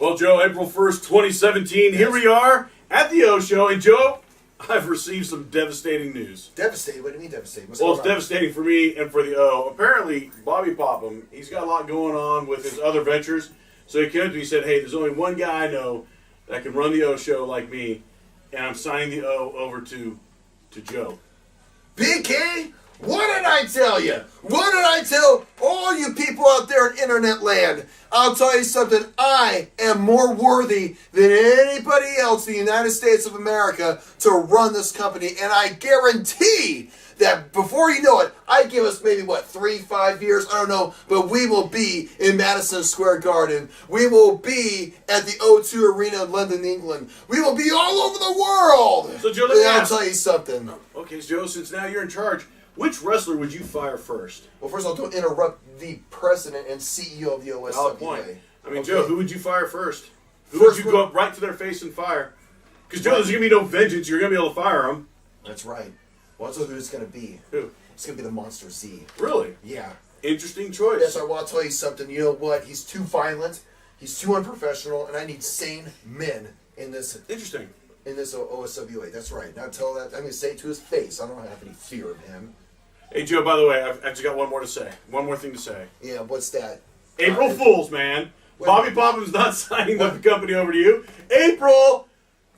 Well, Joe, April 1st, 2017, here we are at the O Show. And, Joe, I've received some devastating news. Devastating? What do you mean devastating? Well, it's devastating for me and for the O. Apparently, Bobby Popham, he's got a lot going on with his other ventures. So he came to me and said, hey, there's only one guy I know that can run the O Show like me, and I'm signing the O over to Joe. BK, what did I tell you? What did I tell all you people out there in internet land? I'll tell you something. I am more worthy than anybody else in the United States of America to run this company. And I guarantee that before you know it, I give us maybe, 3-5 years? I don't know. But we will be in Madison Square Garden. We will be at the O2 Arena in London, England. We will be all over the world. So, Joe, let me I'll tell you something. Okay, Joe, since now you're in charge, which wrestler would you fire first? Well, first of all, don't interrupt the president and CEO of the OSWA. Valid point. I mean, Okay. Joe, who would you fire first? Who First would you go up right to their face and fire? Because, Joe, there's going to be no vengeance. You're going to be able to fire them. That's right. Well, that's who it's going to be. Who? It's going to be the Monster Z. Really? Yeah. Interesting choice. Yes, I want to tell you something. You know what? He's too violent. He's too unprofessional, and I need sane men in this. Interesting. In this OSWA. That's right. Now tell that. I'm going to say it to his face. I don't have any fear of him. Hey, Joe, by the way, I've just got one more to say. One more thing to say. Yeah, what's that? April Fools, man. Wait. Bobby Popham's not signing the company over to you. April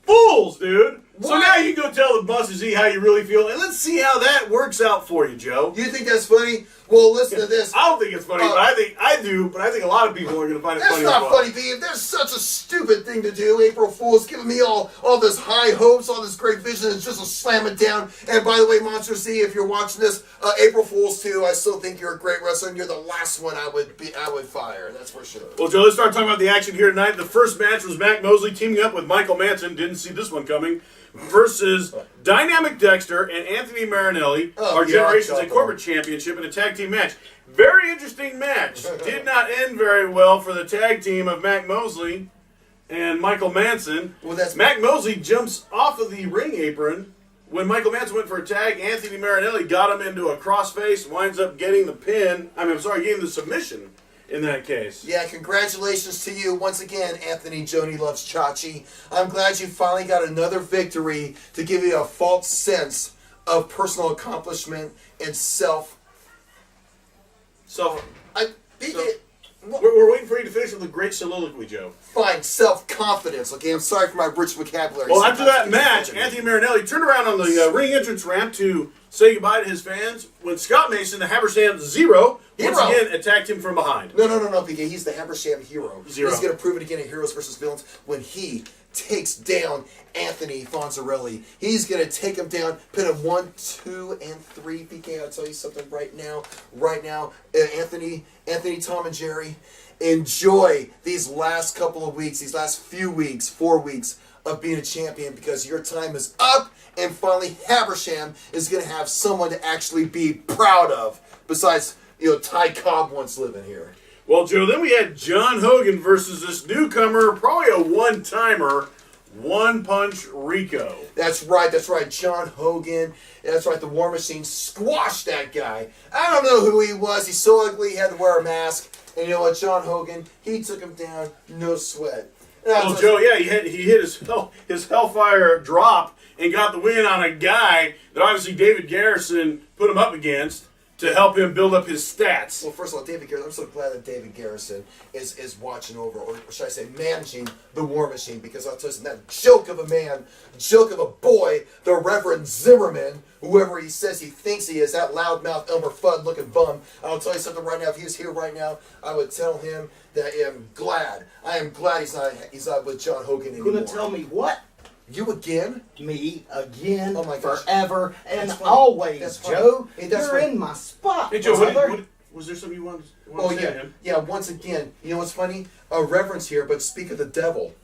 Fools, dude. So What? now you can go tell the Buster Z how you really feel, and let's see how that works out for you, Joe. You think that's funny? Well, listen to this. I don't think it's funny, but I think a lot of people are going to find it That's funny. not as well. funny, Pete. That's such a stupid thing to do. April Fool's giving me all this high hopes, all this great vision. It's just a slam it down. And by the way, Monster Z, if you're watching this, April Fool's too. I still think you're a great wrestler, and you're the last one I would fire. That's for sure. Well, Joe, let's start talking about the action here tonight. The first match was Mac Mosley teaming up with Michael Manson. Didn't see this one coming. Versus Dynamic Dexter and Anthony Marinelli, our Generations and Corporate Championship in a tag team match. Very interesting match. Did not end very well for the tag team of Mac Mosley and Michael Manson. Well, that's Mac Mosley jumps off of the ring apron. When Michael Manson went for a tag, Anthony Marinelli got him into a crossface, winds up getting the pin. Getting the submission in that case. Yeah, congratulations to you once again, Anthony Joni Loves Chachi. I'm glad you finally got another victory to give you a false sense of personal accomplishment and We're waiting for you to finish with a great soliloquy, Joe. Fine, self-confidence. Okay, I'm sorry for my rich vocabulary. Well, after that match, Anthony Marinelli turned around on the ring entrance ramp to say goodbye to his fans when Scott Mason, the Habersham Zero, once again attacked him from behind. No, PK. He's the Habersham Hero. Zero. He's going to prove it again in Heroes vs. Villains when he takes down Anthony Fonzarelli. He's going to take him down, pin him 1, 2, and 3. PK, I'll tell you something right now. Anthony, Tom, and Jerry, enjoy these last couple of weeks, these last few weeks, 4 weeks of being a champion, because your time is up, and finally Habersham is going to have someone to actually be proud of, besides, Ty Cobb once living here. Well, Joe, then we had John Hogan versus this newcomer, probably a one-timer, One Punch Rico. That's right, John Hogan. That's right, the War Machine squashed that guy. I don't know who he was. He's so ugly, he had to wear a mask. And you know what, John Hogan, he took him down, no sweat. Well, Joe, yeah, he hit his Hellfire drop and got the win on a guy that obviously David Garrison put him up against to help him build up his stats. Well, first of all, David Garrison, I'm so glad that David Garrison is watching over, or should I say managing, the War Machine, because I'll tell you that joke of a man, joke of a boy, the Reverend Zimmerman, whoever he says he thinks he is, that loudmouth Elmer Fudd looking bum. I'll tell you something right now, if he was here right now, I would tell him that I am glad he's not with John Hogan anymore. You're gonna tell me what? You again? Me again, Oh my gosh. forever and That's funny. always, That's funny. Joe. Hey, that's You're funny. in my spot, Hey, Joe, brother. was there something you wanted Oh, to say to him? yeah, once again, you know what's funny? A reverence here, but speak of the devil.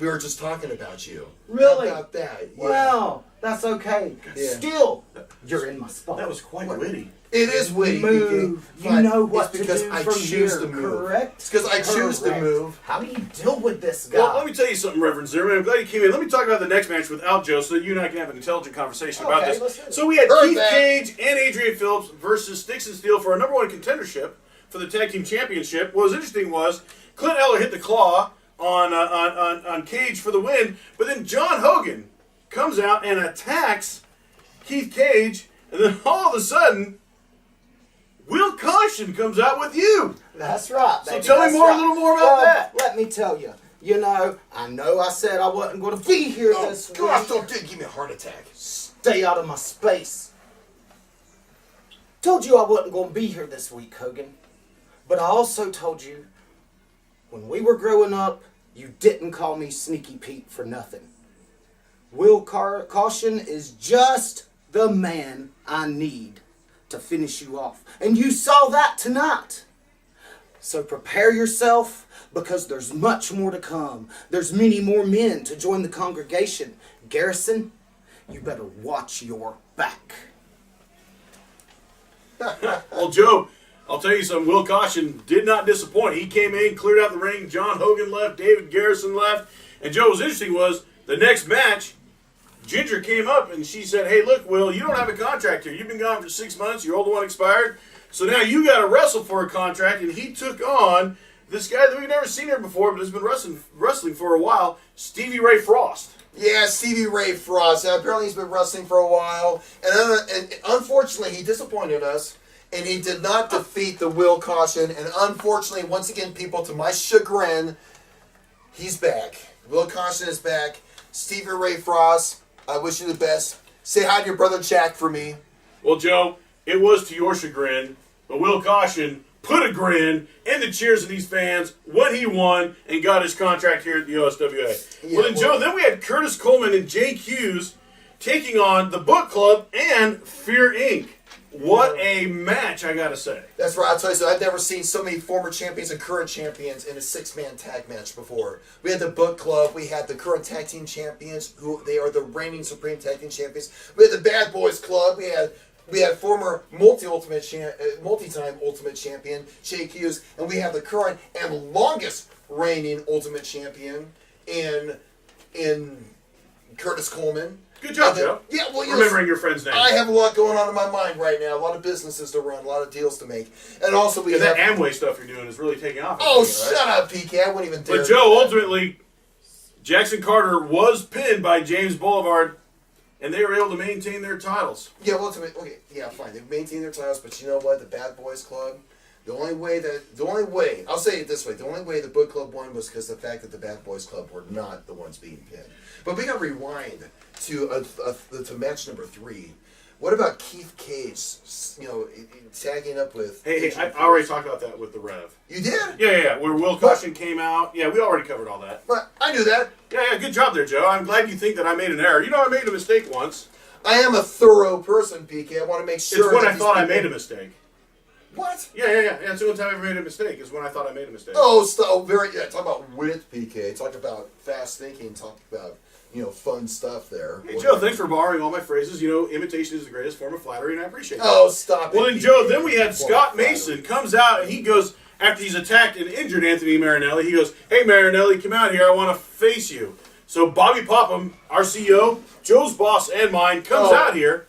We were just talking about you. Really? How about that? Yeah. Well, that's okay. Yeah. Still, you're in my spot. That was quite witty. It is witty. Move. BK, You but know what it's to because do I from choose here, to move. correct? It's because I choose to Correct. move. How do you deal with this guy? Well, let me tell you something, Reverend Zimmerman. I'm glad you came in. Let me talk about the next match without Joe so that you and I can have an intelligent conversation about Okay, let's this. do it. So we had Heard Keith that. Cage and Adrian Phillips versus Sticks and Steel for a #1 contendership for the Tag Team Championship. What was interesting was Clint Eller hit the claw on Cage for the win. But then John Hogan comes out and attacks Keith Cage, and then all of a sudden, Will Caution comes out with you. That's right, So baby. tell me That's more, right. a little more about that. Let me tell you. I know I said I wasn't going to be here Oh, this gosh, week. don't give me a heart attack. Stay out of my space. Told you I wasn't going to be here this week, Hogan. But I also told you, when we were growing up, you didn't call me Sneaky Pete for nothing. Will Caution is just the man I need to finish you off. And you saw that tonight. So prepare yourself, because there's much more to come. There's many more men to join the congregation. Garrison, you better watch your back. Well, Joe, I'll tell you something. Will Caution did not disappoint. He came in, cleared out the ring. John Hogan left. David Garrison left. And Joe, what was interesting was the next match, Ginger came up and she said, "Hey, look, Will, you don't have a contract here. You've been gone for 6 months. Your old one expired. So now you got to wrestle for a contract." And he took on this guy that we've never seen here before, but has been wrestling for a while, Stevie Ray Frost. Yeah, Stevie Ray Frost. Apparently he's been wrestling for a while. And unfortunately, he disappointed us. And he did not defeat the Will Caution. And unfortunately, once again, people, to my chagrin, he's back. Will Caution is back. Stevie Ray Frost, I wish you the best. Say hi to your brother Jack for me. Well, Joe, it was to your chagrin, but Will Caution put a grin in the cheers of these fans when he won and got his contract here at the OSWA. Yeah, well, then, Joe, then we had Curtis Coleman and Jake Hughes taking on the Book Club and Fear Inc. What a match, I gotta say. That's right. I'll tell you so. I've never seen so many former champions and current champions in a 6-man tag match before. We had the Book Club. We had the current tag team champions, who they are the reigning supreme tag team champions. We had the Bad Boys Club. We had former multi-time Ultimate Champion Jake Hughes, and we have the current and longest reigning Ultimate Champion in Curtis Coleman. Good job, Joe. Yeah, well, remembering your friend's name. I have a lot going on in my mind right now. A lot of businesses to run, a lot of deals to make, and also we And have. that Amway stuff you're doing is really taking off. Oh, I think, right? shut up, PK! I wouldn't even dare. But Joe, ultimately, Jackson Carter was pinned by James Boulevard, and they were able to maintain their titles. Yeah, well, okay, yeah, fine. They've maintained their titles, but you know what? The Bad Boys Club. The only way, I'll say it this way, the only way the Book Club won was because of the fact that the Bad Boys Club were not the ones being pinned. But we got to rewind to match number 3. What about Keith Cage, tagging up with... Hey, I already talked about that with the Rev. You did? Yeah, where Will Caution came out. Yeah, we already covered all that. But I knew that. Yeah, good job there, Joe. I'm glad you think that I made an error. You know, I made a mistake once. I am a thorough person, PK. I want to make sure... It's when that I these thought I people- made a mistake. What? Yeah. That's the only time I ever made a mistake, is when I thought I made a mistake. Talk about wit, PK. Talk about fast thinking. Talk about, fun stuff there. Hey, Joe, thanks for borrowing all my phrases. Imitation is the greatest form of flattery, and I appreciate that. Oh, stop it. Well, then, PK. Joe, then we had Scott Mason comes out, and he goes, after he's attacked and injured Anthony Marinelli, he goes, "Hey, Marinelli, come out here. I want to face you." So Bobby Popham, our CEO, Joe's boss and mine, comes out here,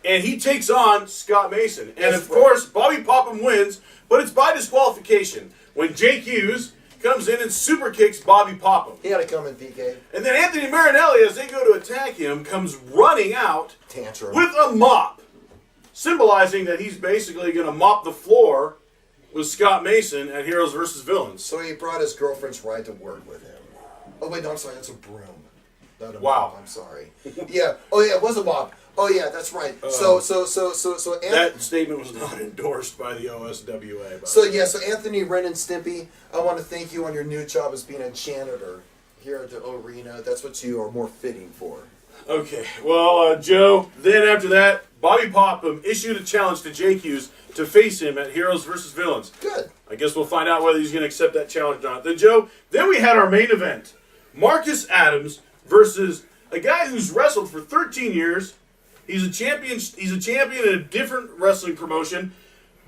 and he takes on Scott Mason. And, of course, Bobby Popham wins, but it's by disqualification when Jake Hughes comes in and super kicks Bobby Popham. He had to come in, PK. And then Anthony Marinelli, as they go to attack him, comes running out Tantrum. with a mop, symbolizing that he's basically going to mop the floor with Scott Mason at Heroes vs. Villains. So he brought his girlfriend's ride to work with him. Oh, wait, no, I'm sorry. That's a broom. Not a Wow. mop. I'm sorry. Yeah. Oh, yeah, it was a mop. Oh, yeah, that's right. So Anthony... That statement was not endorsed by the OSWA. So Anthony, Ren, and Stimpy, I want to thank you on your new job as being a janitor here at the arena. That's what you are more fitting for. Okay, well, Joe, then after that, Bobby Popham issued a challenge to Jake Hughes to face him at Heroes vs. Villains. Good. I guess we'll find out whether he's going to accept that challenge or not. Then, Joe, then we had our main event. Marcus Adams versus a guy who's wrestled for 13 years. He's a champion in a different wrestling promotion.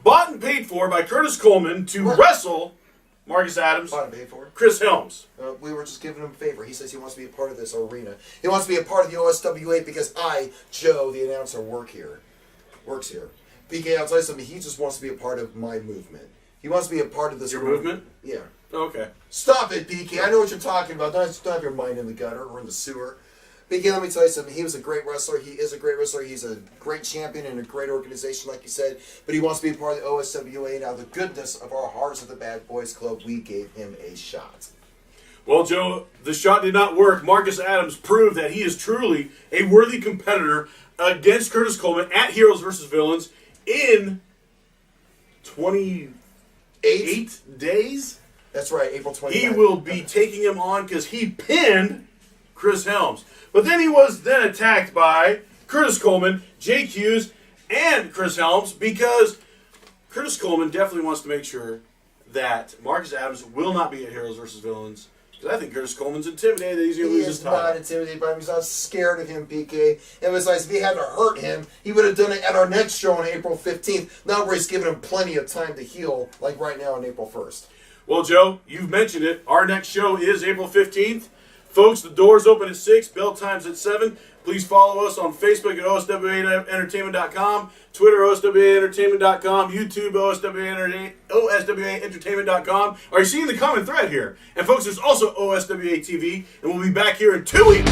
Bought and paid for by Curtis Coleman to wrestle Marcus Adams. Bought and paid for? Chris Helms. We were just giving him a favor. He says he wants to be a part of this arena. He wants to be a part of the OSWA because I, Joe, the announcer, works here. PK, I'll tell you something. He just wants to be a part of my movement. He wants to be a part of this Your movement? Yeah. Okay. Stop it, BK. I know what you're talking about. Don't have your mind in the gutter or in the sewer. BK, let me tell you something. He was a great wrestler. He is a great wrestler. He's a great champion in a great organization, like you said. But he wants to be part of the OSWA. Now, the goodness of our Hearts of the Bad Boys Club, we gave him a shot. Well, Joe, the shot did not work. Marcus Adams proved that he is truly a worthy competitor against Curtis Coleman at Heroes vs. Villains in 28 days. That's right, April 29th. He will be taking him on because he pinned Chris Helms. But then he was then attacked by Curtis Coleman, Jake Hughes, and Chris Helms because Curtis Coleman definitely wants to make sure that Marcus Adams will not be at Heroes vs. Villains. Because I think Curtis Coleman's intimidated that he's going to lose his title. He is not intimidated by him. He's not scared of him, BK. It was like if he had to hurt him, he would have done it at our next show on April 15th. Not where he's giving him plenty of time to heal, like right now on April 1st. Well, Joe, you've mentioned it. Our next show is April 15th. Folks, the doors open at 6, bell time's at 7. Please follow us on Facebook at OSWAentertainment.com, Twitter, OSWAentertainment.com, YouTube, OSWAentertainment.com. Are you seeing the common thread here? And folks, there's also OSWA TV, and we'll be back here in 2 weeks